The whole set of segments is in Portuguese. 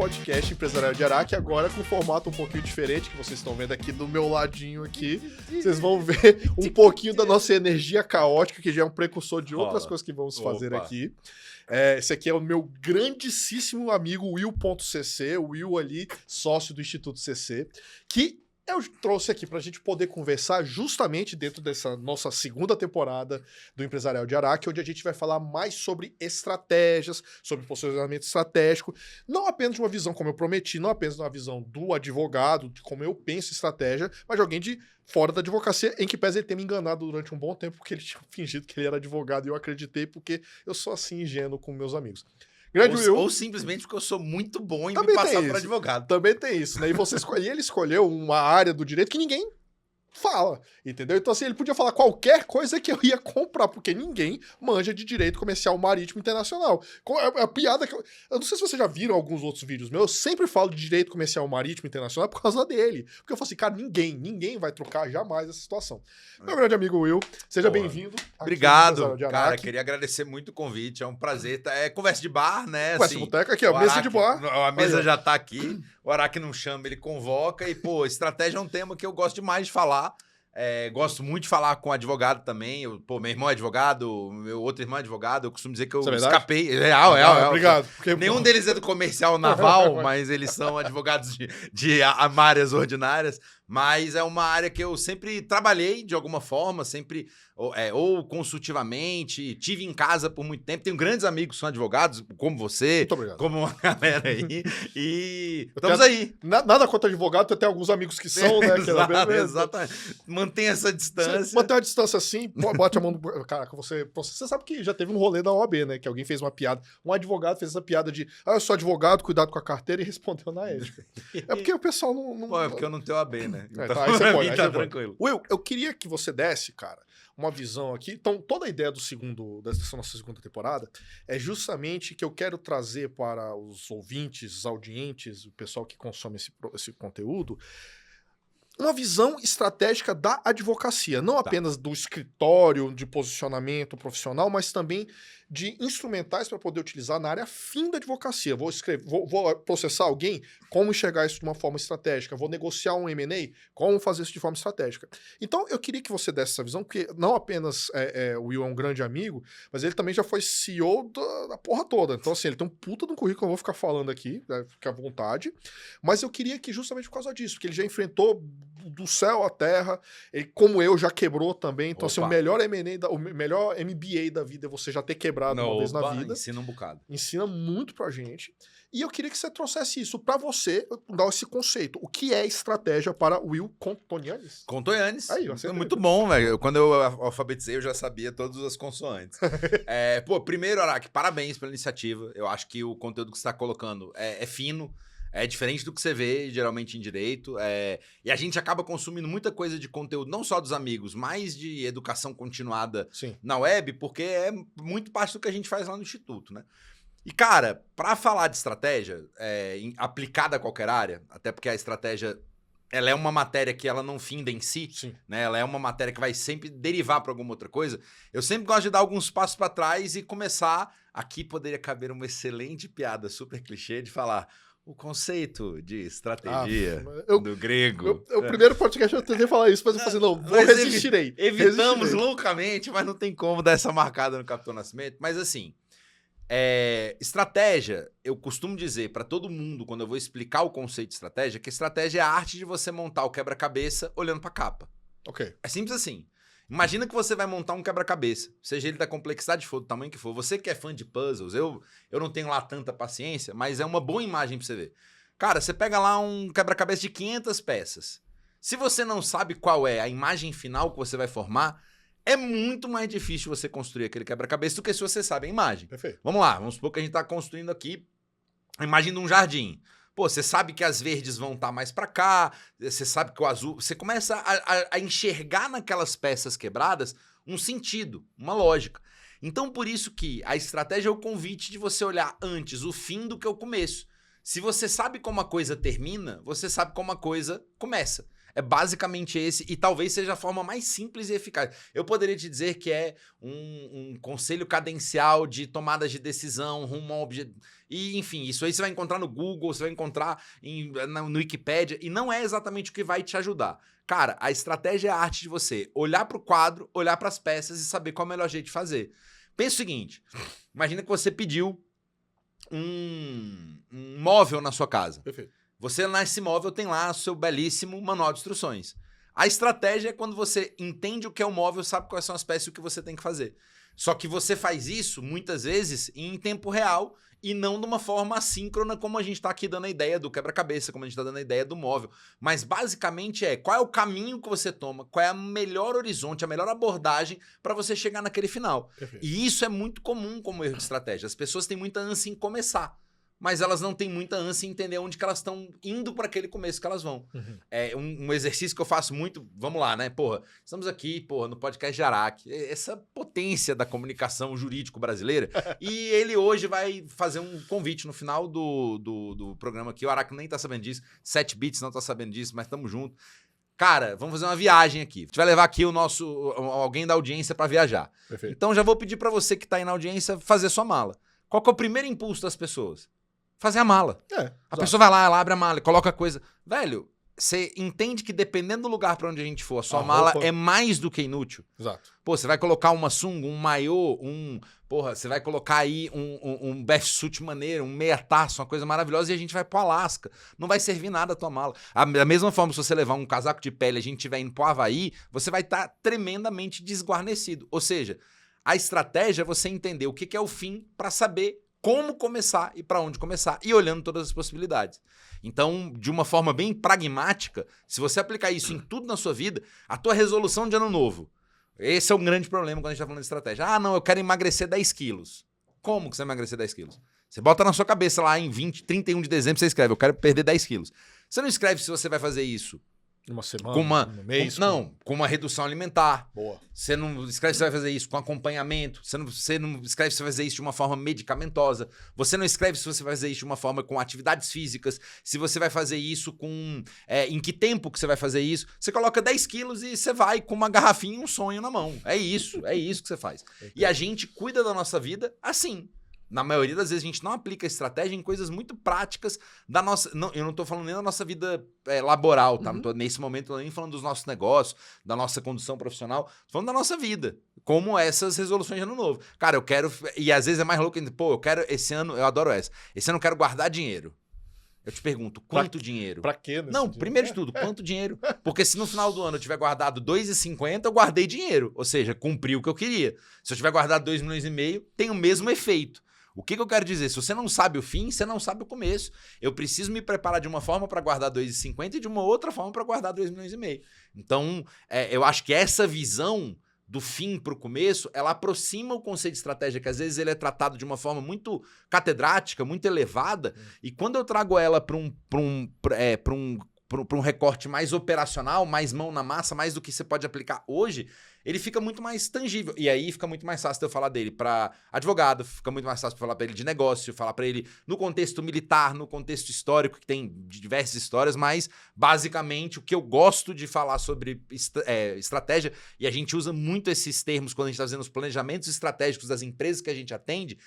podcast Empresarial de Araque, agora com um formato um pouquinho diferente, que vocês estão vendo aqui do meu ladinho aqui. Vocês vão ver um pouquinho da nossa energia caótica, que já é um precursor de outras coisas que vamos fazer aqui. Esse aqui é o meu grandíssimo amigo Will.cc, o Will ali, sócio do Instituto CC, que eu trouxe aqui para a gente poder conversar justamente dentro dessa nossa segunda temporada do Empresarial de Araque, onde a gente vai falar mais sobre estratégias, sobre posicionamento estratégico, não apenas de uma visão, como eu prometi, não apenas de uma visão do advogado, de como eu penso estratégia, mas de alguém de fora da advocacia, em que pese ele ter me enganado durante um bom tempo, porque ele tinha fingido que ele era advogado e eu acreditei, porque eu sou assim ingênuo com meus amigos. Ou simplesmente porque eu sou muito bom em me passar por advogado. Também tem isso, né? E ele escolheu uma área do direito que ninguém fala, entendeu? Então, assim, ele podia falar qualquer coisa que eu ia comprar, porque ninguém manja de direito comercial marítimo internacional. A piada que eu não sei se vocês já viram alguns outros vídeos meus, eu sempre falo de direito comercial marítimo internacional por causa dele. Porque eu falo assim, cara, ninguém vai trocar jamais essa situação. Meu grande amigo Will, seja bem-vindo. Obrigado, cara, queria agradecer muito o convite, é um prazer. É conversa de bar, né? Conversa de boteca aqui, ó, mesa de bar. A mesa já tá aqui, o Araque não chama, ele convoca e, pô, estratégia é um tema que eu gosto demais de falar. Gosto muito de falar com advogado também. Meu irmão é advogado, meu outro irmão é advogado. Eu costumo dizer que eu escapei. Obrigado. Porque, nenhum deles é do comercial naval, mas eles são advogados de áreas ordinárias. Mas é uma área que eu sempre trabalhei de alguma forma, sempre ou consultivamente, tive em casa por muito tempo. Tenho grandes amigos que são advogados, como você, como uma galera aí. E estamos aí. Nada contra advogado, tem até alguns amigos que são, né? Exatamente. Mantém essa distância. Mantém uma distância assim, bote a mão no... Cara, você sabe que já teve um rolê da OAB, né? Que alguém fez uma piada. Um advogado fez essa piada de eu sou advogado, cuidado com a carteira, e respondeu na ética. É porque o pessoal não... Pô, é porque eu não tenho OAB, né? Então, aí você pode, tá tranquilo. Will, eu queria que você desse, cara, uma visão aqui. Então, toda a ideia dessa nossa segunda temporada é justamente que eu quero trazer para os ouvintes, os audientes, o pessoal que consome esse conteúdo, uma visão estratégica da advocacia, não apenas do escritório, de posicionamento profissional, mas também de instrumentais para poder utilizar na área fim da advocacia. Vou processar alguém, como enxergar isso de uma forma estratégica. Vou negociar um M&A, como fazer isso de forma estratégica. Então, eu queria que você desse essa visão, porque não apenas o Will é um grande amigo, mas ele também já foi CEO da porra toda. Então, assim, ele tem um puta de um currículo, eu vou ficar falando aqui, fica à vontade. Mas eu queria que justamente por causa disso, porque ele já enfrentou do céu à terra, ele, como eu, já quebrou também. Então, assim, o melhor M&A, o melhor MBA da vida é você já ter quebrado uma vez na vida. Ensina um bocado. Ensina muito pra gente. E eu queria que você trouxesse isso pra você, dar esse conceito. O que é estratégia para Will Contonyanis? Contonyanis. Aí, você muito bom, velho. Quando eu alfabetizei, eu já sabia todas as consoantes. Primeiro, Araque, parabéns pela iniciativa. Eu acho que o conteúdo que você está colocando é fino. É diferente do que você vê, geralmente, em direito. E a gente acaba consumindo muita coisa de conteúdo, não só dos amigos, mas de educação continuada na web, porque é muito parte do que a gente faz lá no Instituto, né? E, cara, para falar de estratégia aplicada a qualquer área, até porque a estratégia ela é uma matéria que ela não finda em si, né? Ela é uma matéria que vai sempre derivar para alguma outra coisa. Eu sempre gosto de dar alguns passos para trás e começar... Aqui poderia caber uma excelente piada super clichê de falar... O conceito de estratégia do grego. O primeiro podcast eu tentei falar isso, mas eu falei assim, não, resistirei. Evitamos loucamente, mas não tem como dar essa marcada no Capitão Nascimento. Mas assim, estratégia, eu costumo dizer para todo mundo, quando eu vou explicar o conceito de estratégia, que estratégia é a arte de você montar o quebra-cabeça olhando para a capa. É simples assim. Imagina que você vai montar um quebra-cabeça, seja ele da complexidade que for, do tamanho que for. Você que é fã de puzzles, eu não tenho lá tanta paciência, mas é uma boa imagem pra você ver. Cara, você pega lá um quebra-cabeça de 500 peças. Se você não sabe qual é a imagem final que você vai formar, é muito mais difícil você construir aquele quebra-cabeça do que se você sabe a imagem. Perfeito. Vamos lá, vamos supor que a gente tá construindo aqui a imagem de um jardim. Pô, você sabe que as verdes vão estar mais para cá, você sabe que o azul... Você começa a enxergar naquelas peças quebradas um sentido, uma lógica. Então, por isso que a estratégia é o convite de você olhar antes o fim do que o começo. Se você sabe como a coisa termina, você sabe como a coisa começa. É basicamente esse, e talvez seja a forma mais simples e eficaz. Eu poderia te dizer que é um conselho cadencial de tomadas de decisão rumo a um objetivo. E, enfim, isso aí você vai encontrar no Google, você vai encontrar no Wikipedia, e não é exatamente o que vai te ajudar. Cara, a estratégia é a arte de você olhar para o quadro, olhar para as peças e saber qual é o melhor jeito de fazer. Pensa o seguinte, imagina que você pediu um móvel na sua casa. Perfeito. Você, nesse móvel, tem lá o seu belíssimo manual de instruções. A estratégia é quando você entende o que é o móvel, sabe quais são as peças e o que você tem que fazer. Só que você faz isso, muitas vezes, em tempo real e não de uma forma assíncrona, como a gente está aqui dando a ideia do quebra-cabeça, como a gente está dando a ideia do móvel. Mas, basicamente, qual é o caminho que você toma, qual é o melhor horizonte, a melhor abordagem para você chegar naquele final. Perfeito. E isso é muito comum como erro de estratégia. As pessoas têm muita ânsia em começar, mas elas não têm muita ânsia em entender onde que elas estão indo para aquele começo que elas vão. Uhum. É um exercício que eu faço muito, vamos lá, né? Porra, estamos aqui, porra, no podcast de Araque, essa potência da comunicação jurídico brasileira, e ele hoje vai fazer um convite no final do programa aqui, o Araque nem tá sabendo disso, 7 bits não tá sabendo disso, mas estamos juntos. Cara, vamos fazer uma viagem aqui. A gente vai levar aqui alguém da audiência para viajar. Perfeito. Então já vou pedir para você que tá aí na audiência fazer sua mala. Qual que é o primeiro impulso das pessoas? Fazer a mala. A pessoa vai lá, ela abre a mala, coloca a coisa. Velho, você entende que dependendo do lugar pra onde a gente for, a sua mala é mais do que inútil. Exato. Pô, você vai colocar uma sunga, um maiô, porra, você vai colocar aí um bathsuit maneiro, um meia-taça, uma coisa maravilhosa, e a gente vai pro Alasca. Não vai servir nada a tua mala. Da mesma forma, se você levar um casaco de pele e a gente estiver indo pro Havaí, você vai estar tremendamente desguarnecido. Ou seja, a estratégia é você entender o que é o fim pra saber como começar e para onde começar, e olhando todas as possibilidades. Então, de uma forma bem pragmática, se você aplicar isso em tudo na sua vida, a tua resolução de ano novo, esse é um grande problema quando a gente está falando de estratégia. Ah, não, eu quero emagrecer 10 quilos. Como que você vai emagrecer 10 quilos? Você bota na sua cabeça lá em 31 de dezembro, você escreve, eu quero perder 10 quilos. Você não escreve se você vai fazer isso Uma semana, com um mês? com uma redução alimentar. Boa. Você não escreve se você vai fazer isso com acompanhamento. Você não escreve se você vai fazer isso de uma forma medicamentosa. Você não escreve se você vai fazer isso de uma forma com atividades físicas. Se você vai fazer isso com... em que tempo que você vai fazer isso. Você coloca 10 quilos e você vai com uma garrafinha e um sonho na mão. É isso que você faz. E a gente cuida da nossa vida assim. Na maioria das vezes a gente não aplica estratégia em coisas muito práticas da nossa... Não, eu não tô falando nem da nossa vida laboral, tá? Não tô, nesse momento nem falando dos nossos negócios, da nossa condução profissional. Tô falando da nossa vida. Como essas resoluções de ano novo. Cara, eu quero... E às vezes é mais louco. Pô, eu quero esse ano... Eu adoro essa. Esse ano eu quero guardar dinheiro. Eu te pergunto, quanto dinheiro? Pra quê? Não, primeiro de tudo, quanto dinheiro? Porque se no final do ano eu tiver guardado 2,50, eu guardei dinheiro. Ou seja, cumpri o que eu queria. Se eu tiver guardado 2,5 milhões, tem o mesmo efeito. O que eu quero dizer? Se você não sabe o fim, você não sabe o começo. Eu preciso me preparar de uma forma para guardar 2,50 e de uma outra forma para guardar 2,5 milhões. Então, eu acho que essa visão do fim para o começo, ela aproxima o conceito de estratégia, que às vezes ele é tratado de uma forma muito catedrática, muito elevada, e quando eu trago ela para um recorte mais operacional, mais mão na massa, mais do que você pode aplicar hoje, ele fica muito mais tangível. E aí fica muito mais fácil de eu falar dele para advogado, fica muito mais fácil de falar para ele de negócio, falar para ele no contexto militar, no contexto histórico, que tem diversas histórias, mas basicamente o que eu gosto de falar sobre estratégia, e a gente usa muito esses termos quando a gente está fazendo os planejamentos estratégicos das empresas que a gente atende,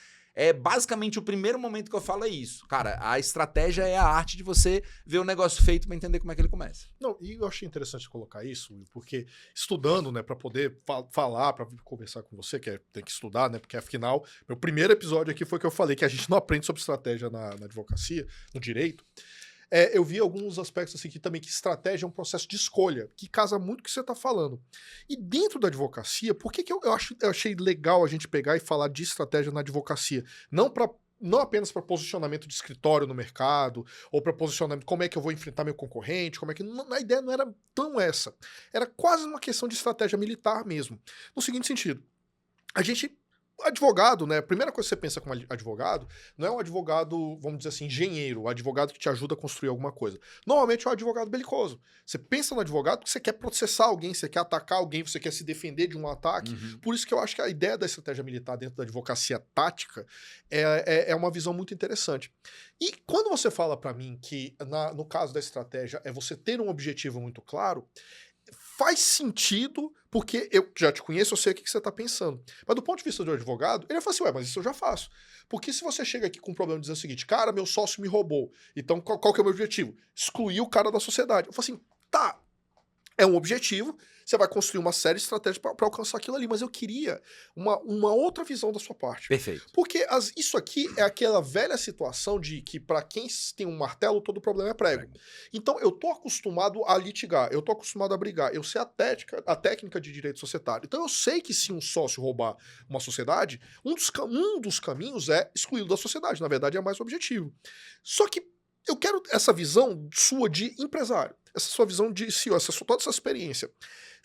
basicamente o primeiro momento que eu falo é isso. Cara, a estratégia é a arte de você ver o negócio feito para entender como é que ele começa. Não, e eu achei interessante colocar isso, porque estudando, né, para poder falar, para conversar com você, tem que estudar, né, porque afinal, meu primeiro episódio aqui foi que eu falei que a gente não aprende sobre estratégia na advocacia, no direito. Eu vi alguns aspectos assim que também que estratégia é um processo de escolha, que casa muito com o que você está falando. E dentro da advocacia, por que eu achei legal a gente pegar e falar de estratégia na advocacia? Não apenas para posicionamento de escritório no mercado, ou para posicionamento, como é que eu vou enfrentar meu concorrente, a ideia não era tão essa. Era quase uma questão de estratégia militar mesmo. No seguinte sentido, a gente Advogado, né? A primeira coisa que você pensa como advogado não é um advogado, vamos dizer assim, engenheiro, o advogado que te ajuda a construir alguma coisa. Normalmente é um advogado belicoso. Você pensa no advogado porque você quer processar alguém, você quer atacar alguém, você quer se defender de um ataque. Uhum. Por isso que eu acho que a ideia da estratégia militar dentro da advocacia tática é uma visão muito interessante. E quando você fala para mim que, no caso da estratégia, é você ter um objetivo muito claro, faz sentido, porque eu já te conheço, eu sei o que você está pensando. Mas do ponto de vista do advogado, ele vai falar assim, ué, mas isso eu já faço. Porque se você chega aqui com um problema e diz o seguinte, cara, meu sócio me roubou, então qual que é o meu objetivo? Excluir o cara da sociedade. Eu falo assim, tá, é um objetivo, você vai construir uma série de estratégias para alcançar aquilo ali, mas eu queria uma outra visão da sua parte. Perfeito. Porque isso aqui é aquela velha situação de que para quem tem um martelo, todo problema é prego. Então eu tô acostumado a litigar, eu tô acostumado a brigar, eu sei a técnica de direito societário. Então eu sei que se um sócio roubar uma sociedade, um dos caminhos é excluí-lo da sociedade, na verdade é mais objetivo. Só que eu quero essa visão sua de empresário, essa sua visão de CEO, toda essa experiência.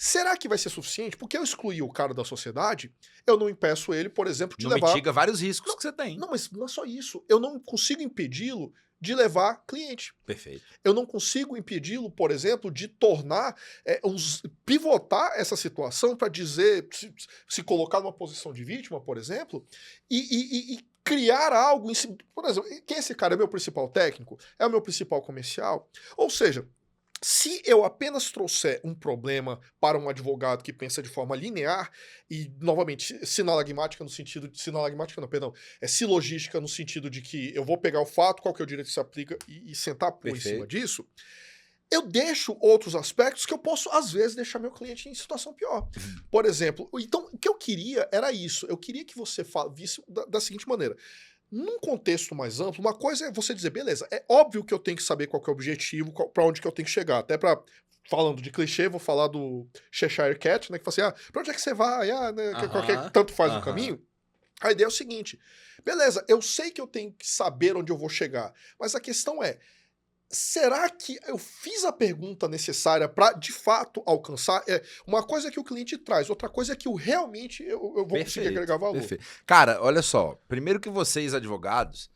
Será que vai ser suficiente? Porque eu excluí o cara da sociedade, eu não impeço ele, por exemplo, de levar... Não mitiga vários riscos que você tem. Não, mas não é só isso. Eu não consigo impedi-lo de levar cliente. Perfeito. Eu não consigo impedi-lo, por exemplo, de tornar, pivotar essa situação para dizer, se colocar numa posição de vítima, por exemplo, e criar algo em cima. Por exemplo, quem é esse cara? É meu principal técnico? É o meu principal comercial? Ou seja, se eu apenas trouxer um problema para um advogado que pensa de forma linear, e, novamente, sinalagmática no sentido de... Sinalagmática não, perdão. É silogística no sentido de que eu vou pegar o fato, qual que é o direito que se aplica, e sentar por em cima disso, eu deixo outros aspectos que eu posso, às vezes, deixar meu cliente em situação pior. Por exemplo, então, o que eu queria era isso. Eu queria que você visse da seguinte maneira. Num contexto mais amplo, uma coisa é você dizer, beleza, é óbvio que eu tenho que saber qual que é o objetivo, para onde que eu tenho que chegar. Até para, falando de clichê, vou falar do Cheshire Cat, né, que fala assim, pra onde é que você vai? Né, tanto faz o caminho. A ideia é o seguinte, beleza, eu sei que eu tenho que saber onde eu vou chegar, mas a questão é, será que eu fiz a pergunta necessária para, de fato, alcançar? Uma coisa é que o cliente traz, outra coisa é que realmente eu vou conseguir agregar valor. Perfeito. Cara, olha só. Primeiro que vocês, advogados,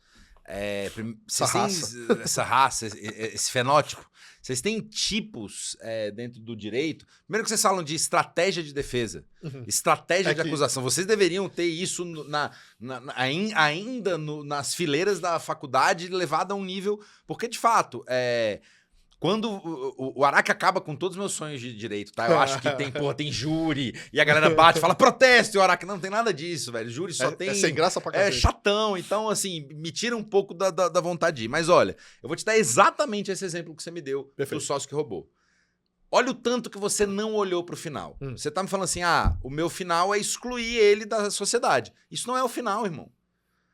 essa raça, esse fenótipo, vocês têm tipos dentro do direito. Primeiro que vocês falam de estratégia de defesa, estratégia de acusação. Vocês deveriam ter isso ainda nas fileiras da faculdade levado a um nível... Porque, de fato, quando o Araque acaba com todos os meus sonhos de direito, tá? Eu acho que tem júri, e a galera bate e fala, protesto, e o Araque, não tem nada disso, velho. Júri só tem... É sem graça pra cacete. É chatão, então, assim, me tira um pouco da vontade de ir. Mas, olha, eu vou te dar exatamente esse exemplo que você me deu do sócio que roubou. Olha o tanto que você não olhou pro final. Você tá me falando assim, o meu final é excluir ele da sociedade. Isso não é o final, irmão.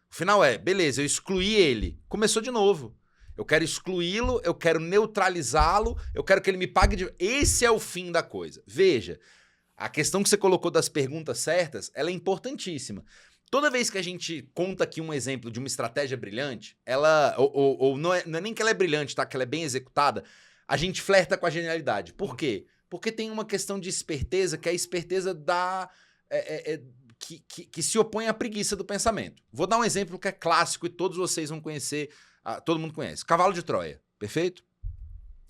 O final é, beleza, eu excluí ele. Começou de novo. Eu quero excluí-lo, eu quero neutralizá-lo, eu quero que ele me pague... Esse é o fim da coisa. Veja, a questão que você colocou das perguntas certas, ela é importantíssima. Toda vez que a gente conta aqui um exemplo de uma estratégia brilhante, ela... Ou não é nem que ela é brilhante, tá? Que ela é bem executada, a gente flerta com a genialidade. Por quê? Porque tem uma questão de esperteza, que é a esperteza que se opõe à preguiça do pensamento. Vou dar um exemplo que é clássico e todos vocês vão conhecer... todo mundo conhece. Cavalo de Troia, perfeito?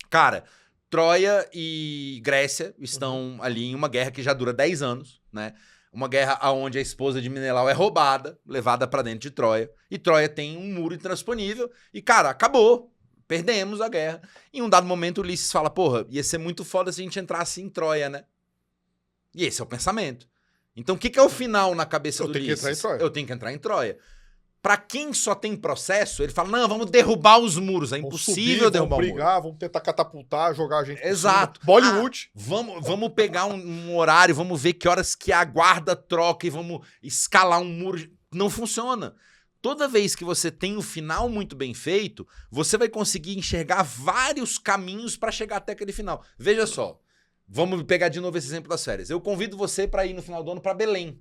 Cara, Troia e Grécia estão ali em uma guerra que já dura 10 anos, né? Uma guerra onde a esposa de Menelau é roubada, levada pra dentro de Troia. E Troia tem um muro intransponível. E, cara, acabou. Perdemos a guerra. Em um dado momento, Ulisses fala, porra, ia ser muito foda se a gente entrasse em Troia, né? E esse é o pensamento. Então, o que é o final na cabeça do Ulisses? Eu tenho que entrar em Troia. Pra quem só tem processo, ele fala, não, vamos derrubar os muros. É impossível derrubar o muro. Vamos brigar, vamos tentar catapultar, jogar a gente Exato. Bollywood. Vamos pegar um horário, vamos ver que horas que a guarda troca e vamos escalar um muro. Não funciona. Toda vez que você tem o final muito bem feito, você vai conseguir enxergar vários caminhos para chegar até aquele final. Veja só, vamos pegar de novo esse exemplo das férias. Eu convido você para ir no final do ano para Belém.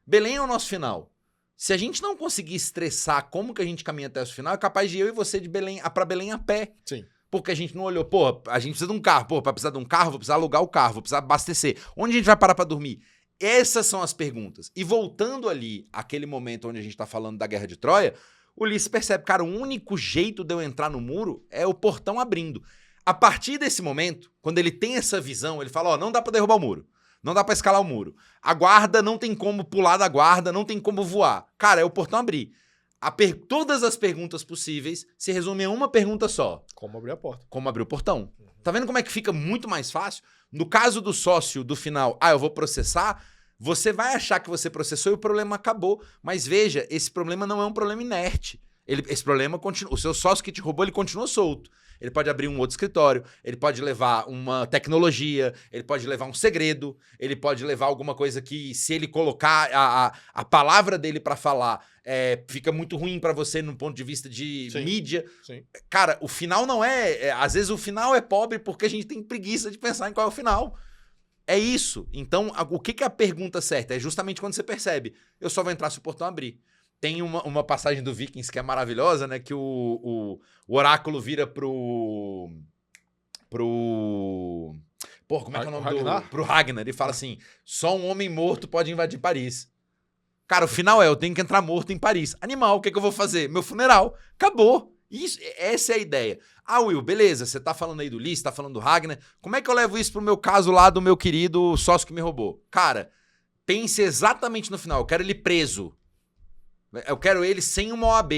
Belém é o nosso final. Se a gente não conseguir estressar como que a gente caminha até o final, é capaz de eu e você de Belém para Belém a pé. Sim. Porque a gente não olhou, pô, a gente precisa de um carro. Pô, para precisar de um carro, vou precisar alugar o carro, vou precisar abastecer. Onde a gente vai parar para dormir? essas são as perguntas. E voltando ali, àquele momento onde a gente tá falando da Guerra de Troia, o Ulisses percebe, cara, o único jeito de eu entrar no muro é o portão abrindo. A partir desse momento, quando ele tem essa visão, ele fala, ó, não dá pra derrubar o muro. Não dá pra escalar o muro. A guarda não tem como pular da guarda, não tem como voar. Cara, é o portão abrir. Todas as perguntas possíveis se resumem a uma pergunta só. Como abrir a porta. Como abrir o portão. Tá vendo como é que fica muito mais fácil? No caso do sócio do final, eu vou processar, você vai achar que você processou e o problema acabou. Mas veja, esse problema não é um problema inerte. Esse problema continua. O seu sócio que te roubou, ele continua solto. Ele pode abrir um outro escritório, ele pode levar uma tecnologia, ele pode levar um segredo, ele pode levar alguma coisa que, se ele colocar a palavra dele pra falar, fica muito ruim pra você no ponto de vista de mídia. Sim. Cara, o final não às vezes o final é pobre porque a gente tem preguiça de pensar em qual é o final. É isso. Então, o que é a pergunta certa? É justamente quando você percebe, eu só vou entrar se o portão abrir. Tem uma passagem do Vikings que é maravilhosa, né? Que o oráculo vira pro... Pô, como é que é o nome Ragnar? pro Ragnar. Ele fala assim, só um homem morto pode invadir Paris. Cara, o final eu tenho que entrar morto em Paris. Animal, o que eu vou fazer? Meu funeral. Acabou. Essa é a ideia. Will, beleza, você tá falando aí do Ulisses, tá falando do Ragnar. Como é que eu levo isso pro meu caso lá do meu querido sócio que me roubou? Cara, pense exatamente no final. Eu quero ele preso. Eu quero ele sem uma OAB.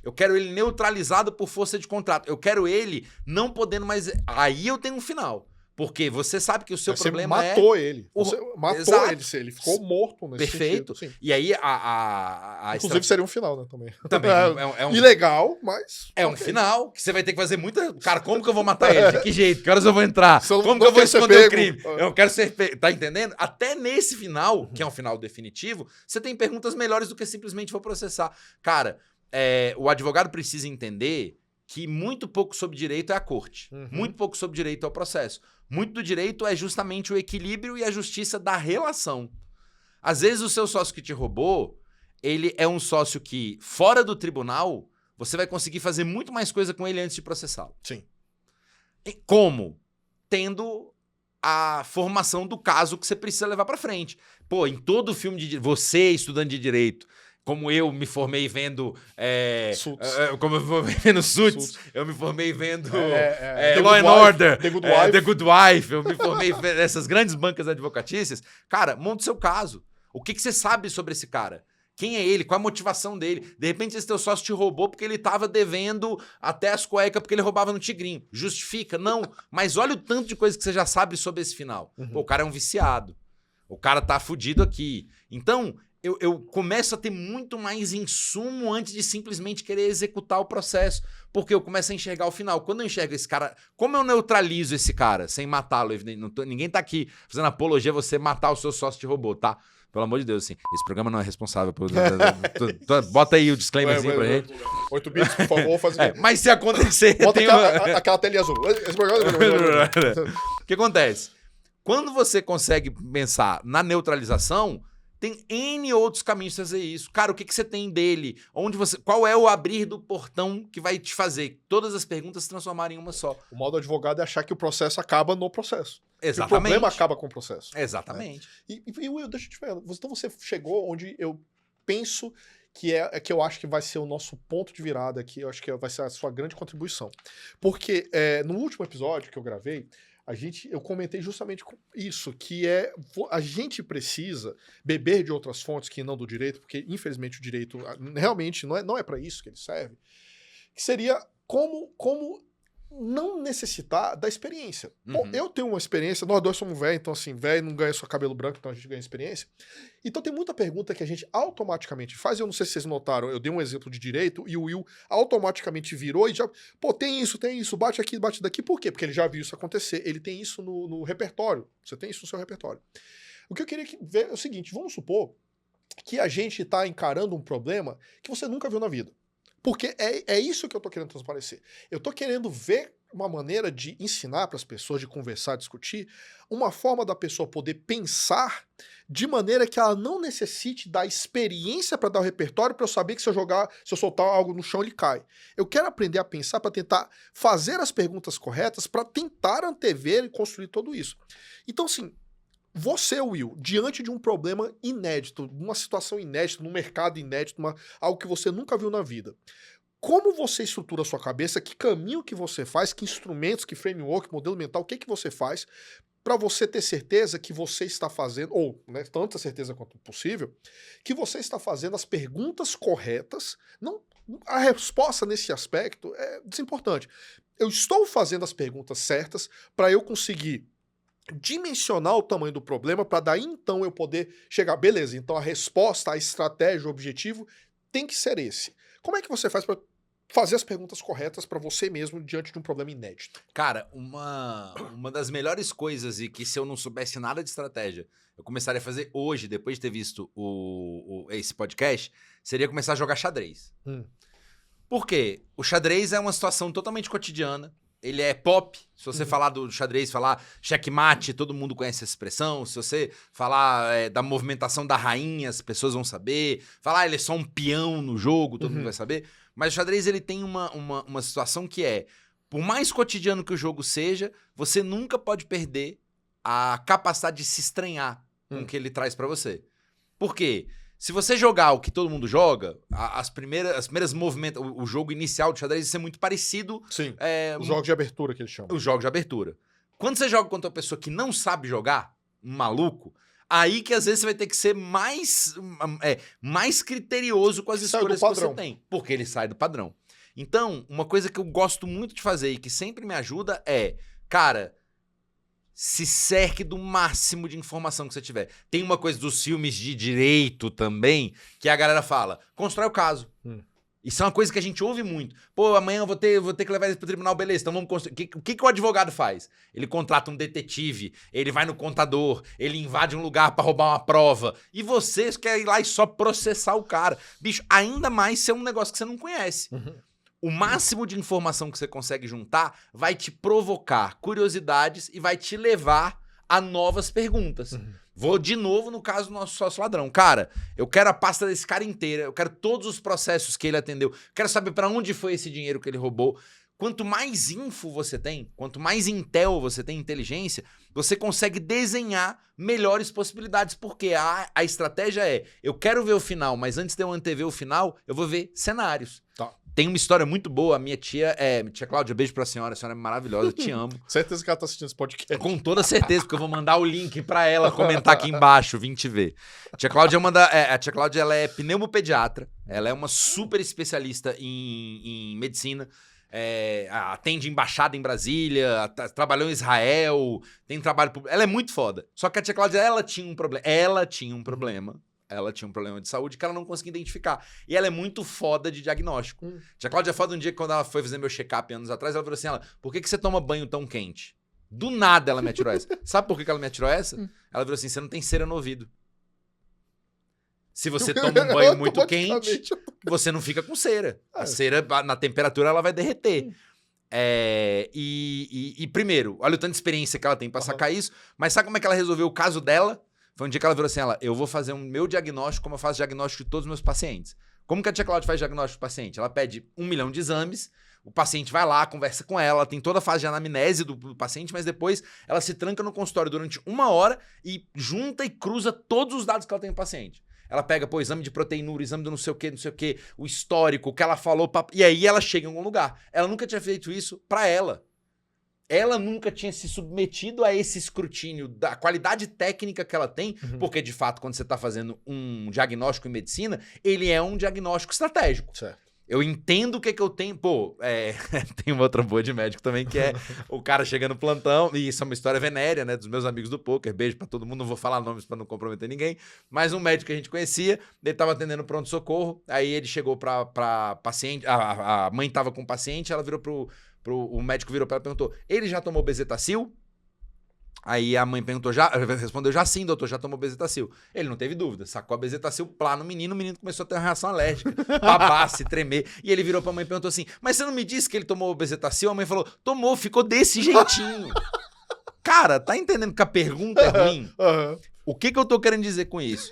Eu quero ele neutralizado por força de contrato. Eu quero ele não podendo mais... Aí eu tenho um final. Porque você sabe que o seu problema matou ele. Você matou ele. Ele ficou morto nesse Perfeito. sentido. Sim. E aí Inclusive seria um final, né? Também. Ilegal, mas... É um final que você vai ter que fazer muita... Cara, como que eu vou matar ele? De que jeito? Que horas eu vou entrar? Como que eu vou esconder o crime? Eu quero ser pego. Tá entendendo? Até nesse final, que é um final definitivo, você tem perguntas melhores do que simplesmente vou processar. Cara, o advogado precisa entender que muito pouco sobre direito é a corte. Muito pouco sobre direito é o processo. Muito do direito é justamente o equilíbrio e a justiça da relação. Às vezes o seu sócio que te roubou, ele é um sócio que, fora do tribunal, você vai conseguir fazer muito mais coisa com ele antes de processá-lo. Sim. Como? Tendo a formação do caso que você precisa levar pra frente. Pô, em todo filme de... Você, estudante de direito... Como eu me formei vendo... como eu me formei vendo Suits, eu me formei vendo Law and Order, The Good Wife, eu me formei vendo essas grandes bancas advocatícias. Cara, monta o seu caso. O que você sabe sobre esse cara? Quem é ele? Qual a motivação dele? De repente esse teu sócio te roubou porque ele tava devendo até as cuecas porque ele roubava no Tigrinho. Justifica? Não. Mas olha o tanto de coisa que você já sabe sobre esse final. Pô, o cara é um viciado. O cara tá fudido aqui. Então... Eu começo a ter muito mais insumo antes de simplesmente querer executar o processo. Porque eu começo a enxergar o final. Quando eu enxergo esse cara... Como eu neutralizo esse cara sem matá-lo? Ninguém tá aqui fazendo apologia a você matar o seu sócio de robô, tá? Pelo amor de Deus, assim. Esse programa não é responsável por... Bota aí o disclaimerzinho pra gente. 8 bits, por favor, faz o Mas se acontecer... Bota aquela telinha azul. Esse programa... O que acontece? Quando você consegue pensar na neutralização... Tem N outros caminhos de fazer isso. Cara, o que você tem dele? Qual é o abrir do portão que vai te fazer todas as perguntas se transformarem em uma só? O mal do advogado é achar que o processo acaba no processo. Exatamente. Que o problema acaba com o processo. Exatamente. E Will, deixa eu te falar. Então você chegou onde eu penso que que eu acho que vai ser o nosso ponto de virada aqui. Eu acho que vai ser a sua grande contribuição. Porque no último episódio que eu gravei, eu comentei justamente isso, que a gente precisa beber de outras fontes que não do direito, porque infelizmente o direito realmente não é para isso que ele serve, que seria como não necessitar da experiência. Bom, eu tenho uma experiência, nós dois somos velhos, então assim, velho não ganha só cabelo branco, então a gente ganha experiência. Então tem muita pergunta que a gente automaticamente faz, eu não sei se vocês notaram, eu dei um exemplo de direito e o Will automaticamente virou e já, tem isso, bate aqui, bate daqui, por quê? Porque ele já viu isso acontecer, ele tem isso no repertório, você tem isso no seu repertório. O que eu queria ver é o seguinte, vamos supor que a gente está encarando um problema que você nunca viu na vida. Porque é isso que eu tô querendo transparecer. Eu tô querendo ver uma maneira de ensinar para as pessoas, de conversar, discutir, uma forma da pessoa poder pensar de maneira que ela não necessite da experiência para dar o repertório para eu saber que se eu soltar algo no chão ele cai. Eu quero aprender a pensar para tentar fazer as perguntas corretas para tentar antever e construir tudo isso. Então, assim, Você, Will, diante de um problema inédito, numa situação inédita, num mercado inédito, algo que você nunca viu na vida, como você estrutura a sua cabeça, que caminho que você faz, que instrumentos, que framework, modelo mental, o que você faz para você ter certeza que você está fazendo, ou né, tanta certeza quanto possível, que você está fazendo as perguntas corretas. Não, a resposta nesse aspecto é desimportante. Eu estou fazendo as perguntas certas para eu conseguir dimensionar o tamanho do problema, para daí então eu poder chegar, beleza, então a resposta, a estratégia, o objetivo tem que ser esse. Como é que você faz para fazer as perguntas corretas para você mesmo diante de um problema inédito? Cara, uma das melhores coisas, e que se eu não soubesse nada de estratégia, eu começaria a fazer hoje, depois de ter visto esse podcast, seria começar a jogar xadrez. Por quê? O xadrez é uma situação totalmente cotidiana. Ele é pop. Se você falar do xadrez, falar checkmate, todo mundo conhece essa expressão. Se você falar da movimentação da rainha, as pessoas vão saber. Falar ele é só um peão no jogo, todo mundo vai saber. Mas o xadrez ele tem uma situação que é, por mais cotidiano que o jogo seja, você nunca pode perder a capacidade de se estranhar com o que ele traz pra você. Por quê? Se você jogar o que todo mundo joga, as primeiras movimentos, o jogo inicial do xadrez vai ser muito parecido. Sim, os jogos de abertura que eles chamam. Os jogos de abertura. Quando você joga contra uma pessoa que não sabe jogar, um maluco, aí que às vezes você vai ter que ser mais criterioso com as escolhas que você tem. Porque ele sai do padrão. Então, uma coisa que eu gosto muito de fazer e que sempre me ajuda é, cara, se cerque do máximo de informação que você tiver. Tem uma coisa dos filmes de direito também, que a galera fala, constrói o caso. Isso é uma coisa que a gente ouve muito. Pô, amanhã eu vou ter que levar isso pro tribunal, beleza, então vamos construir. O que o advogado faz? Ele contrata um detetive, ele vai no contador, ele invade um lugar pra roubar uma prova, e você quer ir lá e só processar o cara. Bicho, ainda mais se é um negócio que você não conhece. O máximo de informação que você consegue juntar vai te provocar curiosidades e vai te levar a novas perguntas. Vou de novo no caso do nosso sócio ladrão. Cara, eu quero a pasta desse cara inteira, eu quero todos os processos que ele atendeu, quero saber para onde foi esse dinheiro que ele roubou. Quanto mais info você tem, quanto mais intel você tem, inteligência, você consegue desenhar melhores possibilidades, porque a estratégia é, eu quero ver o final, mas antes de eu antever o final, eu vou ver cenários. Tá. Tem uma história muito boa, a minha tia Cláudia, beijo pra senhora, a senhora é maravilhosa, te amo. Certeza que ela tá assistindo esse podcast. Com toda certeza, porque eu vou mandar o link pra ela comentar aqui embaixo, vim te ver. Tia Cláudia a tia Cláudia, ela é pneumopediatra, ela é uma super especialista em medicina, atende embaixada em Brasília, trabalhou em Israel, tem trabalho público, ela é muito foda. Só que a tia Cláudia, ela tinha um problema de saúde que ela não conseguia identificar. E ela é muito foda de diagnóstico. Tia Cláudia é foda um dia quando ela foi fazer meu check-up anos atrás, ela falou assim, por que você toma banho tão quente? Do nada ela me atirou essa. Sabe por que ela me atirou essa? Ela falou assim, você não tem cera no ouvido. Se você toma um banho muito quente, você não fica com cera. A cera, na temperatura, ela vai derreter. Primeiro, olha o tanto de experiência que ela tem pra sacar isso, mas sabe como é que ela resolveu o caso dela? Foi um dia que ela virou assim, eu vou fazer o meu diagnóstico como eu faço diagnóstico de todos os meus pacientes. Como que a tia Cláudia faz diagnóstico do paciente? Ela pede 1 milhão de exames, o paciente vai lá, conversa com ela tem toda a fase de anamnese do paciente, mas depois ela se tranca no consultório durante 1 hora e junta e cruza todos os dados que ela tem do paciente. Ela pega, exame de proteinúria, exame do não sei o que, o histórico, o que ela falou, e aí ela chega em algum lugar. Ela nunca tinha feito isso pra ela. Ela nunca tinha se submetido a esse escrutínio da qualidade técnica que ela tem, porque, de fato, quando você está fazendo um diagnóstico em medicina, ele é um diagnóstico estratégico. Certo. Eu entendo o que eu tenho. Tem uma outra boa de médico também, que é o cara chega no plantão, e isso é uma história venérea, né, dos meus amigos do poker, beijo pra todo mundo, não vou falar nomes pra não comprometer ninguém, mas um médico que a gente conhecia, ele tava atendendo pronto-socorro, aí ele chegou pra paciente, a mãe tava com o paciente, ela virou o médico virou pra ela e perguntou, ele já tomou Bezetacil? Aí a mãe respondeu, já sim, doutor, já tomou Bezetacil. Ele não teve dúvida, sacou a Bezetacil, plá no menino, o menino começou a ter uma reação alérgica, babar, se tremer. E ele virou pra mãe e perguntou assim, mas você não me disse que ele tomou Bezetacil? A mãe falou, tomou, ficou desse jeitinho. Cara, tá entendendo que a pergunta é ruim? O que eu tô querendo dizer com isso?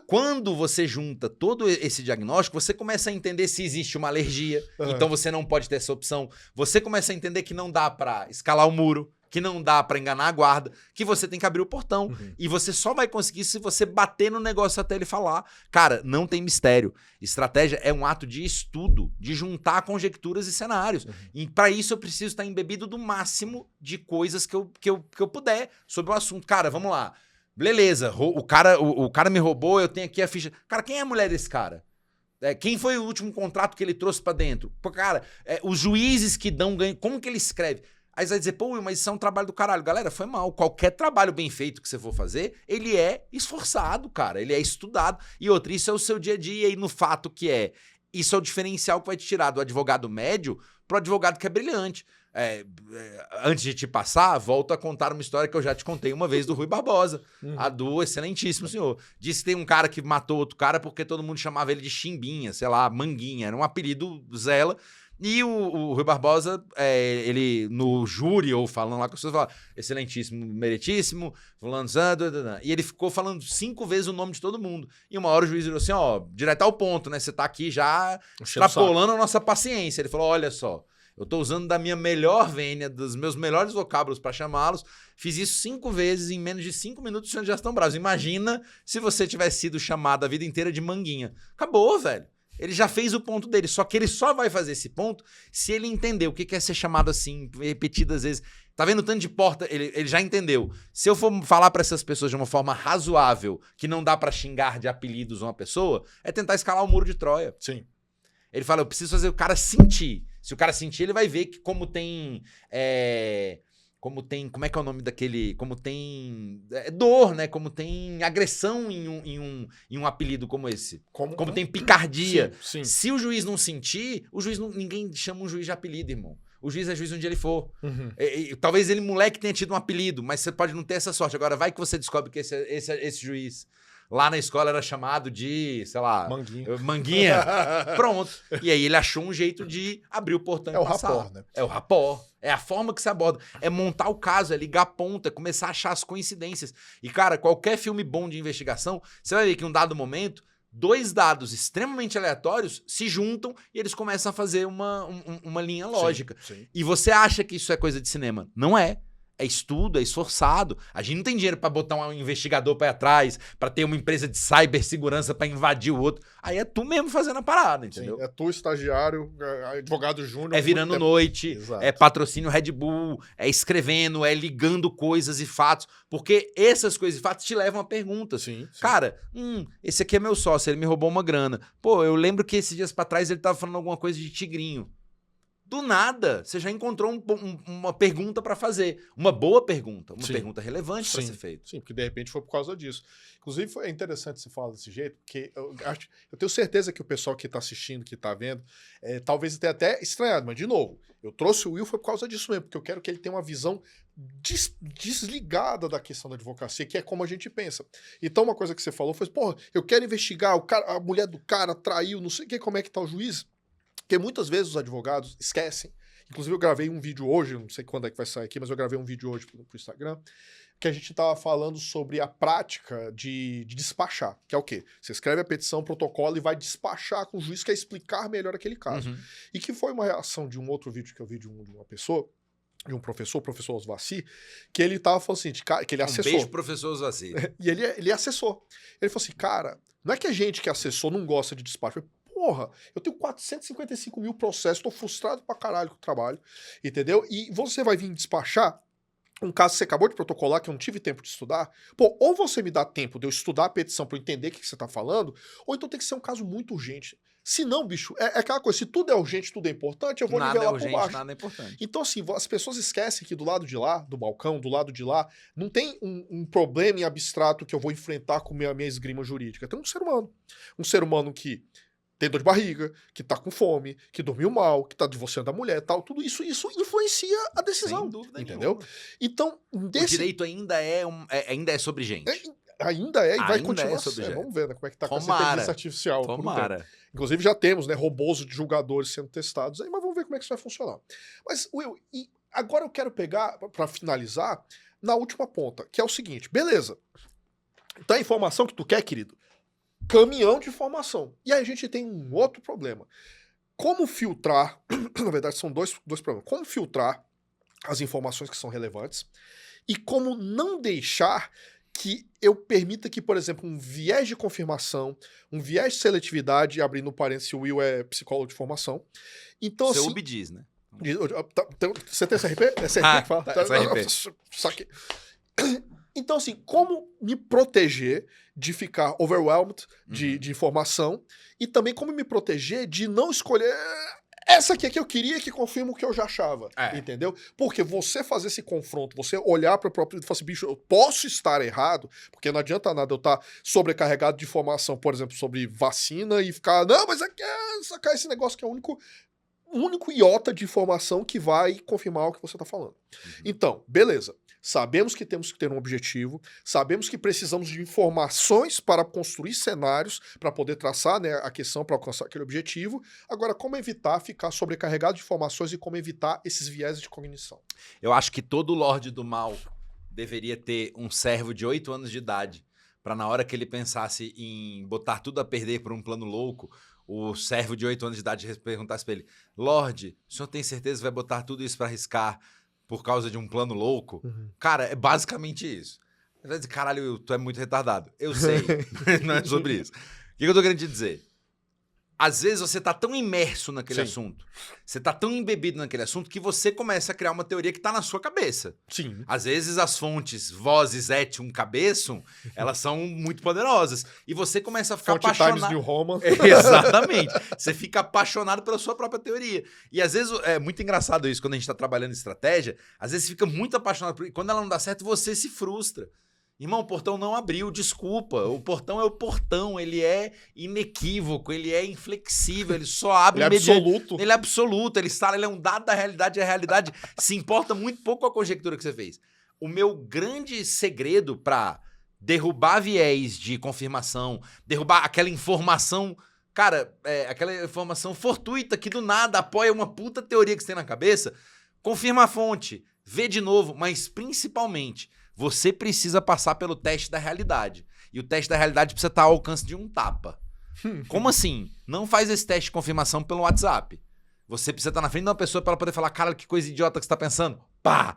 Quando você junta todo esse diagnóstico, você começa a entender se existe uma alergia, então você não pode ter essa opção. Você começa a entender que não dá pra escalar o muro, que não dá pra enganar a guarda, que você tem que abrir o portão. E você só vai conseguir se você bater no negócio até ele falar. Cara, não tem mistério. Estratégia é um ato de estudo, de juntar conjecturas e cenários. E pra isso eu preciso estar embebido do máximo de coisas que eu puder sobre o assunto. Cara, vamos lá. Beleza, o cara me roubou, eu tenho aqui a ficha. Cara, quem é a mulher desse cara? Quem foi o último contrato que ele trouxe pra dentro? Pô, cara, os juízes que dão ganho, como que ele escreve? Aí você vai dizer, pô, mas isso é um trabalho do caralho. Galera, foi mal. Qualquer trabalho bem feito que você for fazer, ele é esforçado, cara. Ele é estudado. E outra, isso é o seu dia a dia. E no fato que isso é o diferencial que vai te tirar do advogado médio pro advogado que é brilhante. Antes de te passar, volto a contar uma história que eu já te contei uma vez do Rui Barbosa, a do excelentíssimo senhor. Disse que tem um cara que matou outro cara porque todo mundo chamava ele de Chimbinha, sei lá, Manguinha. Era um apelido Zela. E o Rui Barbosa, ele no júri, ou falando lá com as pessoas, fala excelentíssimo, meritíssimo, fulano, e ele ficou falando 5 vezes o nome de todo mundo. E uma hora o juiz virou assim, ó, direto ao ponto, né? Você tá aqui já extrapolando a nossa paciência. Ele falou, olha só, eu tô usando da minha melhor vênia, dos meus melhores vocábulos para chamá-los, fiz isso 5 vezes em menos de 5 minutos, os senhores já estão bravos. Imagina se você tivesse sido chamado a vida inteira de Manguinha. Acabou, velho. Ele já fez o ponto dele, só que ele só vai fazer esse ponto se ele entender o que é ser chamado assim, repetidas vezes. Tá vendo o tanto de porta? Ele já entendeu. Se eu for falar pra essas pessoas de uma forma razoável, que não dá pra xingar de apelidos uma pessoa, é tentar escalar o muro de Troia. Sim. Ele fala, eu preciso fazer o cara sentir. Se o cara sentir, ele vai ver que como tem... como é que é o nome daquele... Como tem dor, né? Como tem agressão em um apelido como esse. Como tem picardia. Sim. Se o juiz não sentir, ninguém chama um juiz de apelido, irmão. O juiz é juiz onde ele for. Talvez ele, moleque, tenha tido um apelido, mas você pode não ter essa sorte. Agora, vai que você descobre que esse juiz... Lá na escola era chamado de, sei lá... Manguinha. Pronto. E aí ele achou um jeito de abrir o portão e passar. Rapport, né? É o rapport. É a forma que você aborda. É montar o caso, é ligar a ponta, é começar a achar as coincidências. E, cara, qualquer filme bom de investigação, você vai ver que em um dado momento, 2 dados extremamente aleatórios se juntam e eles começam a fazer uma linha lógica. Sim. E você acha que isso é coisa de cinema. Não é. É estudo, é esforçado. A gente não tem dinheiro pra botar um investigador pra ir atrás, pra ter uma empresa de cibersegurança pra invadir o outro. Aí é tu mesmo fazendo a parada, entendeu? Sim, é tu, estagiário, advogado júnior. É virando noite, Exato. É patrocínio Red Bull, é escrevendo, é ligando coisas e fatos. Porque essas coisas e fatos te levam a perguntas. Sim. Cara, esse aqui é meu sócio, ele me roubou uma grana. Pô, eu lembro que esses dias pra trás ele tava falando alguma coisa de tigrinho. Do nada, você já encontrou uma pergunta pra fazer. Uma boa pergunta. Uma pergunta relevante pra ser feita. Sim, porque de repente foi por causa disso. Inclusive, é interessante você falar desse jeito, porque eu tenho certeza que o pessoal que tá assistindo, que tá vendo, talvez tenha até estranhado, mas de novo, eu trouxe o Will foi por causa disso mesmo, porque eu quero que ele tenha uma visão desligada da questão da advocacia, que é como a gente pensa. Então, uma coisa que você falou foi, porra, eu quero investigar, a mulher do cara traiu, não sei o que, como é que tá o juiz. Porque muitas vezes os advogados esquecem. Inclusive, eu gravei um vídeo hoje, não sei quando é que vai sair aqui, mas eu gravei um vídeo hoje pro Instagram, que a gente estava falando sobre a prática de despachar, que é o quê? Você escreve a petição, protocolo e vai despachar com o juiz, que é explicar melhor aquele caso. E que foi uma reação de um outro vídeo que eu vi de uma pessoa, de um professor, o professor Osvaci, que ele tava falando assim, que ele acessou. Beijo, professor Osvaci. E ele acessou. Ele falou assim, cara, não é que a gente que acessou não gosta de despacho. Porra, eu tenho 455 mil processos, tô frustrado pra caralho com o trabalho, entendeu? E você vai vir despachar um caso que você acabou de protocolar, que eu não tive tempo de estudar. Pô, ou você me dá tempo de eu estudar a petição pra eu entender o que você tá falando, ou então tem que ser um caso muito urgente. Se não, bicho, é aquela coisa, se tudo é urgente, tudo é importante, eu vou nivelar por baixo. Nada é importante. Então, assim, as pessoas esquecem que do lado de lá, do balcão, do lado de lá, não tem um problema em abstrato que eu vou enfrentar com minha esgrima jurídica. Tem um ser humano. Um ser humano que tem dor de barriga, que tá com fome, que dormiu mal, que tá divorciando a mulher, tal, tudo isso influencia a decisão. Sem dúvida, entendeu? Nenhuma. Então, o direito ainda é sobre gente. Ainda e vai continuar sendo. Vamos ver, né, como é que tá com essa inteligência artificial. Tomara. Inclusive já temos, né, robôs de julgadores sendo testados aí, mas vamos ver como é que isso vai funcionar. Mas, Will, e agora eu quero pegar, para finalizar, na última ponta, que é o seguinte, beleza, tá a informação que tu quer, querido? Caminhão de informação. E aí a gente tem um outro problema. Como filtrar, na verdade são dois problemas, como filtrar as informações que são relevantes e como não deixar que eu permita que, por exemplo, um viés de confirmação, um viés de seletividade, abrindo parênteses, o Will é psicólogo de formação. Então, Seu assim... obediz, né? Você tem SRP? É SRP que fala? SRP. Saquei. Então, assim, como me proteger de ficar overwhelmed de informação e também como me proteger de não escolher essa aqui é que eu queria que confirma o que eu já achava, entendeu? Porque você fazer esse confronto, você olhar para o próprio e falar assim, bicho, eu posso estar errado, porque não adianta nada eu estar sobrecarregado de informação, por exemplo, sobre vacina e ficar, não, mas aqui sacar esse negócio que é o único iota de informação que vai confirmar o que você está falando. Então, beleza. Sabemos que temos que ter um objetivo, sabemos que precisamos de informações para construir cenários, para poder traçar, né, a questão para alcançar aquele objetivo. Agora, como evitar ficar sobrecarregado de informações e como evitar esses viéses de cognição? Eu acho que todo Lorde do Mal deveria ter um servo de 8 anos de idade, para na hora que ele pensasse em botar tudo a perder por um plano louco, o servo de 8 anos de idade perguntasse para ele, Lorde, o senhor tem certeza que vai botar tudo isso para arriscar por causa de um plano louco? Cara, é basicamente isso. Você vai dizer, caralho, tu é muito retardado. Eu sei, não é sobre isso. O que eu tô querendo te dizer? Às vezes você tá tão imerso naquele assunto, você tá tão embebido naquele assunto que você começa a criar uma teoria que tá na sua cabeça. Sim. Às vezes as fontes vozes etium cabeçum, elas são muito poderosas. E você começa a ficar apaixonado. Times New Roman. Exatamente. Você fica apaixonado pela sua própria teoria. E às vezes é muito engraçado isso quando a gente tá trabalhando em estratégia. Às vezes você fica muito apaixonado. E quando ela não dá certo, você se frustra. Irmão, o portão não abriu, desculpa. O portão é o portão, ele é inequívoco, ele é inflexível, ele só abre... Ele é absoluto. Ele é absoluto, ele é um dado da realidade, e a realidade se importa muito pouco com a conjectura que você fez. O meu grande segredo para derrubar viés de confirmação, derrubar aquela informação... Cara, aquela informação fortuita que do nada apoia uma puta teoria que você tem na cabeça, confirma a fonte, vê de novo, mas principalmente... Você precisa passar pelo teste da realidade. E o teste da realidade precisa estar ao alcance de um tapa. Como assim? Não faz esse teste de confirmação pelo WhatsApp. Você precisa estar na frente de uma pessoa para ela poder falar, caralho, que coisa idiota que você está pensando. Pá!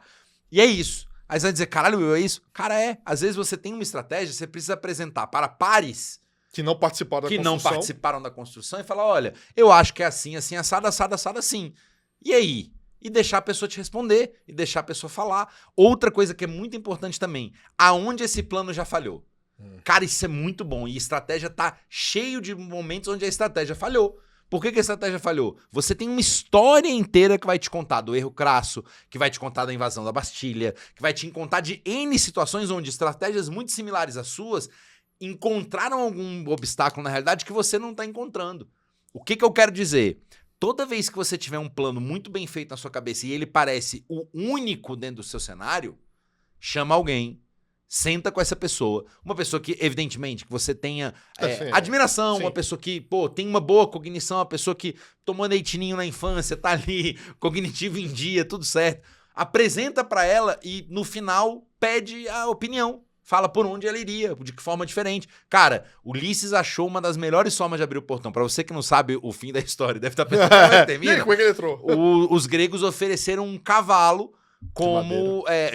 E é isso. Aí você vai dizer, caralho, é isso? Cara, Às vezes você tem uma estratégia, você precisa apresentar para pares que não participaram da construção. Que não participaram da construção e falar, olha, eu acho que é assim, assim, assado, assado, assado, assim. E aí? E deixar a pessoa te responder, e deixar a pessoa falar. Outra coisa que é muito importante também, aonde esse plano já falhou. Cara, isso é muito bom. E estratégia tá cheio de momentos onde a estratégia falhou. Por que a estratégia falhou? Você tem uma história inteira que vai te contar do erro crasso, que vai te contar da invasão da Bastilha, que vai te contar de N situações onde estratégias muito similares às suas encontraram algum obstáculo na realidade que você não tá encontrando. O que eu quero dizer? Toda vez que você tiver um plano muito bem feito na sua cabeça e ele parece o único dentro do seu cenário, chama alguém, senta com essa pessoa. Uma pessoa que, evidentemente, que você tenha admiração, uma pessoa que, tem uma boa cognição, uma pessoa que tomou leitinho na infância, tá ali, cognitivo em dia, tudo certo. Apresenta pra ela e, no final, pede a opinião. Fala por onde ela iria, de que forma diferente. Cara, Ulisses achou uma das melhores formas de abrir o portão. Pra você que não sabe o fim da história, deve estar pensando como é que termina. Como é que ele entrou? Os gregos ofereceram um cavalo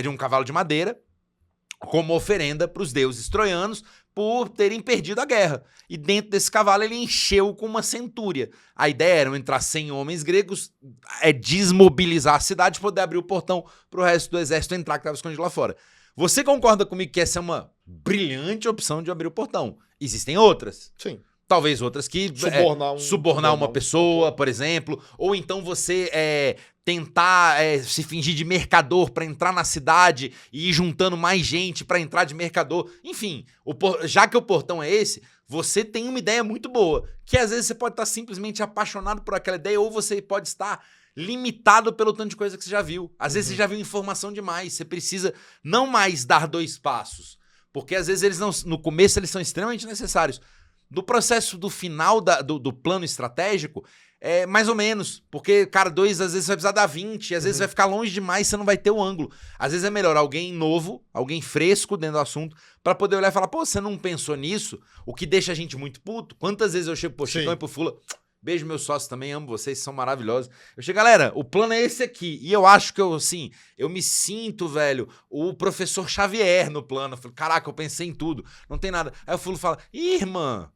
de um cavalo de madeira como oferenda para os deuses troianos por terem perdido a guerra. E dentro desse cavalo ele encheu com uma centúria. A ideia era entrar 100 homens gregos, desmobilizar a cidade, poder abrir o portão para o resto do exército entrar que estava escondido lá fora. Você concorda comigo que essa é uma brilhante opção de abrir o portão? Existem outras. Sim. Talvez outras que... Subornar uma pessoa, por exemplo. Ou então você tentar se fingir de mercador para entrar na cidade e ir juntando mais gente para entrar de mercador. Enfim, já que o portão é esse, você tem uma ideia muito boa. Que às vezes você pode estar simplesmente apaixonado por aquela ideia ou você pode estar... limitado pelo tanto de coisa que você já viu. Às vezes você já viu informação demais. Você precisa não mais dar 2 passos. Porque às vezes eles não, no começo eles são extremamente necessários. Do processo do final do plano estratégico, mais ou menos. Porque, cara, 2 às vezes você vai precisar dar 20. Às vezes vai ficar longe demais, você não vai ter o ângulo. Às vezes é melhor alguém novo, alguém fresco dentro do assunto, para poder olhar e falar, pô, você não pensou nisso? O que deixa a gente muito puto. Quantas vezes eu chego pro Chicão e pro Fula... Beijo, meus sócios também, amo vocês, são maravilhosos. Eu chego, galera, o plano é esse aqui. E eu acho que eu me sinto, velho, o professor Xavier no plano. Eu falo, caraca, eu pensei em tudo, não tem nada. Aí o Fulo fala, ih, irmã.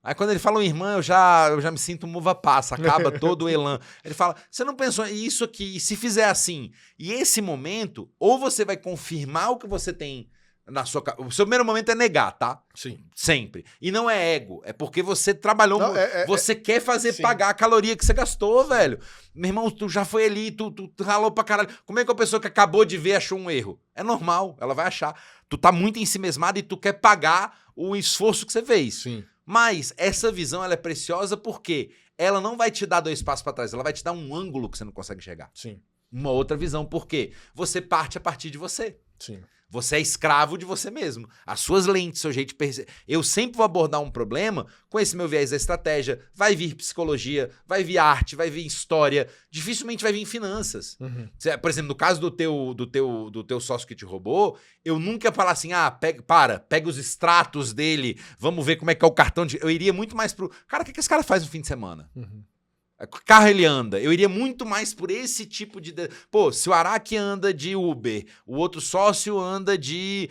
Aí quando ele fala irmã, eu já me sinto muva passa, acaba todo o elan. Ele fala, você não pensou isso aqui, e se fizer assim? E esse momento, ou você vai confirmar o que você tem na sua... O seu primeiro momento é negar, tá? Sim. Sempre. E não é ego, é porque você trabalhou, Não, você quer fazer sim. pagar a caloria que você gastou, velho. Meu irmão, tu já foi ali, tu ralou pra caralho. Como é que a pessoa que acabou de ver achou um erro? É normal, ela vai achar. Tu tá muito ensimesmado e tu quer pagar o esforço que você fez. Sim. Mas essa visão, ela é preciosa porque ela não vai te dar 2 passos pra trás, ela vai te dar um ângulo que você não consegue chegar. Sim. Uma outra visão, porque você parte a partir de você. Sim. Você é escravo de você mesmo. As suas lentes, seu jeito de perceber. Eu sempre vou abordar um problema com esse meu viés da estratégia. Vai vir psicologia, vai vir arte, vai vir história. Dificilmente vai vir finanças. Uhum. Por exemplo, no caso do teu sócio que te roubou, eu nunca ia falar assim, pega os extratos dele, vamos ver como é que é o cartão de... Eu iria muito mais pro... Cara, o que esse cara faz no fim de semana? Uhum. Que carro ele anda? Eu iria muito mais por esse tipo de... Pô, se o Araque anda de Uber, o outro sócio anda de,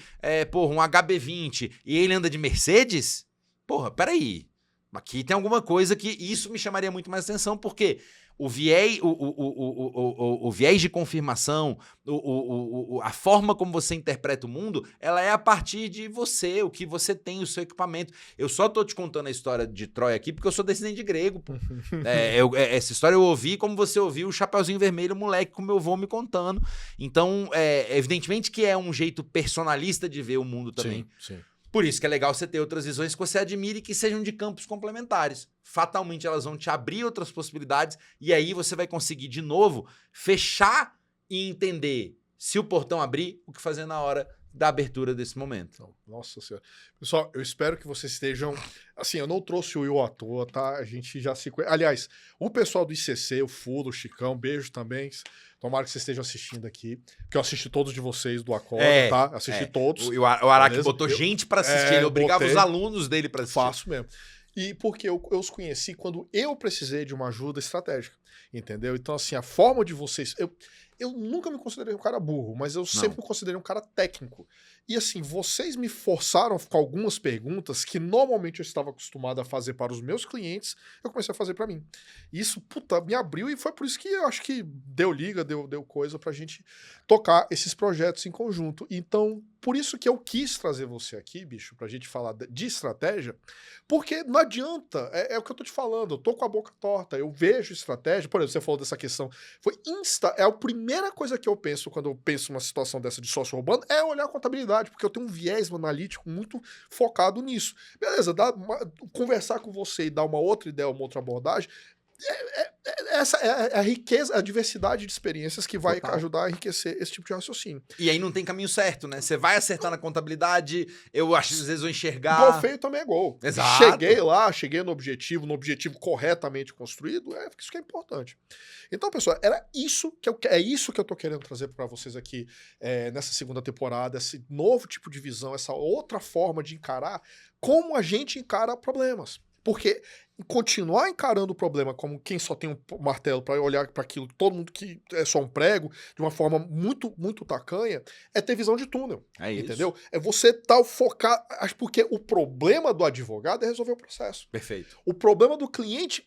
um HB20 e ele anda de Mercedes, porra, peraí. Aqui tem alguma coisa que isso me chamaria muito mais atenção, porque o viés, o viés de confirmação, a forma como você interpreta o mundo, ela é a partir de você, o que você tem, o seu equipamento. Eu só tô te contando a história de Troia aqui porque eu sou descendente de grego, pô. Essa história eu ouvi como você ouviu o Chapeuzinho Vermelho, o moleque com meu avô me contando. Então, evidentemente que é um jeito personalista de ver o mundo também. Sim, sim. Por isso que é legal você ter outras visões que você admire e que sejam de campos complementares. Fatalmente elas vão te abrir outras possibilidades e aí você vai conseguir, de novo, fechar e entender se o portão abrir, o que fazer na hora da abertura desse momento. Nossa Senhora. Pessoal, eu espero que vocês estejam... Assim, eu não trouxe o Will à toa, tá? A gente já se... Aliás, o pessoal do ICC, o Fulo, o Chicão, beijo também. Tomara que vocês estejam assistindo aqui, que eu assisti todos de vocês do Acorda, tá? Assisti todos. O Araque beleza? botou gente pra assistir, ele obrigava botei. os alunos dele pra assistir. Faço mesmo. E porque eu os conheci quando eu precisei de uma ajuda estratégica, entendeu? Então, assim, a forma de vocês... Eu nunca me considerei um cara burro, mas eu sempre me considerei um cara técnico. E assim, vocês me forçaram com algumas perguntas que normalmente eu estava acostumado a fazer para os meus clientes, eu comecei a fazer para mim. E isso, puta, me abriu e foi por isso que eu acho que deu liga, deu coisa pra gente tocar esses projetos em conjunto. Então, por isso que eu quis trazer você aqui, bicho, pra gente falar de estratégia, porque não adianta, é o que eu tô te falando, eu tô com a boca torta, eu vejo estratégia, por exemplo, você falou dessa questão, é a primeira coisa que eu penso quando eu penso numa situação dessa de sócio roubando, é olhar a contabilidade, porque eu tenho um viés analítico muito focado nisso. Beleza, conversar com você e dar uma outra ideia, uma outra abordagem, essa é a riqueza, a diversidade de experiências que vai ajudar a enriquecer esse tipo de raciocínio. E aí não tem caminho certo, né? Você vai acertar na contabilidade, eu acho que às vezes vou enxergar... Gol feio também é gol. Exato. Cheguei no objetivo corretamente construído, isso que é importante. Então, pessoal, é isso que eu tô querendo trazer para vocês aqui nessa segunda temporada, esse novo tipo de visão, essa outra forma de encarar como a gente encara problemas. Porque continuar encarando o problema como quem só tem um martelo para olhar para aquilo, todo mundo que é só um prego, de uma forma muito, muito tacanha, é ter visão de túnel. É isso. Entendeu? É você estar focado. Porque o problema do advogado é resolver o processo. Perfeito. O problema do cliente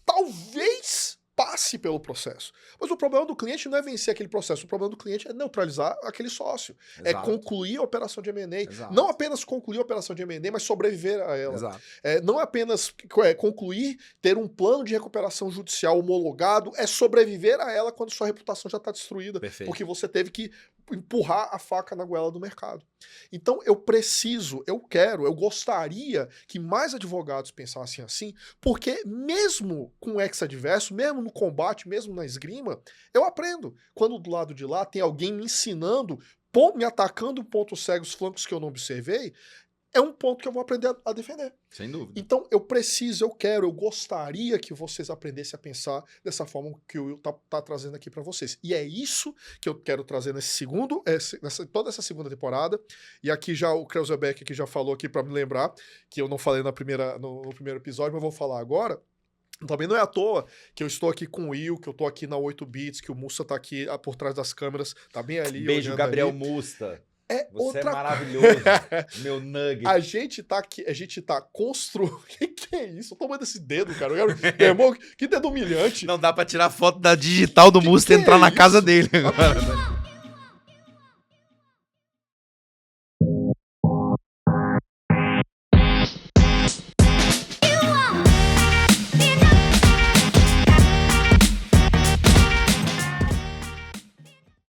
talvez passe pelo processo. Mas o problema do cliente não é vencer aquele processo, o problema do cliente é neutralizar aquele sócio. Exato. É concluir a operação de M&A. Exato. Não apenas concluir a operação de M&A, mas sobreviver a ela. Exato. Não apenas concluir, ter um plano de recuperação judicial homologado, é sobreviver a ela quando sua reputação já está destruída. Perfeito. Porque você teve que empurrar a faca na goela do mercado. Então eu gostaria que mais advogados pensassem assim, porque mesmo com o ex-adverso, mesmo no combate, mesmo na esgrima, eu aprendo. Quando do lado de lá tem alguém me ensinando, me atacando pontos cegos, flancos que eu não observei, é um ponto que eu vou aprender a defender. Sem dúvida. Então, eu gostaria que vocês aprendessem a pensar dessa forma que o Will tá trazendo aqui para vocês. E é isso que eu quero trazer toda essa segunda temporada. E aqui já o Kreuzebeck aqui já falou aqui para me lembrar, que eu não falei no primeiro episódio, mas vou falar agora. Também não é à toa que eu estou aqui com o Will, que eu tô aqui na 8 Bits, que o Musta tá aqui por trás das câmeras, tá bem ali. Beijo, Gabriel ali. Musta. É Você outra... é maravilhoso, meu nugget. A gente tá aqui, a gente tá construindo... Que é isso? O tamanho desse dedo, cara. Meu irmão, que dedo humilhante. Não dá pra tirar foto da digital do Musta e entrar na casa dele agora, né?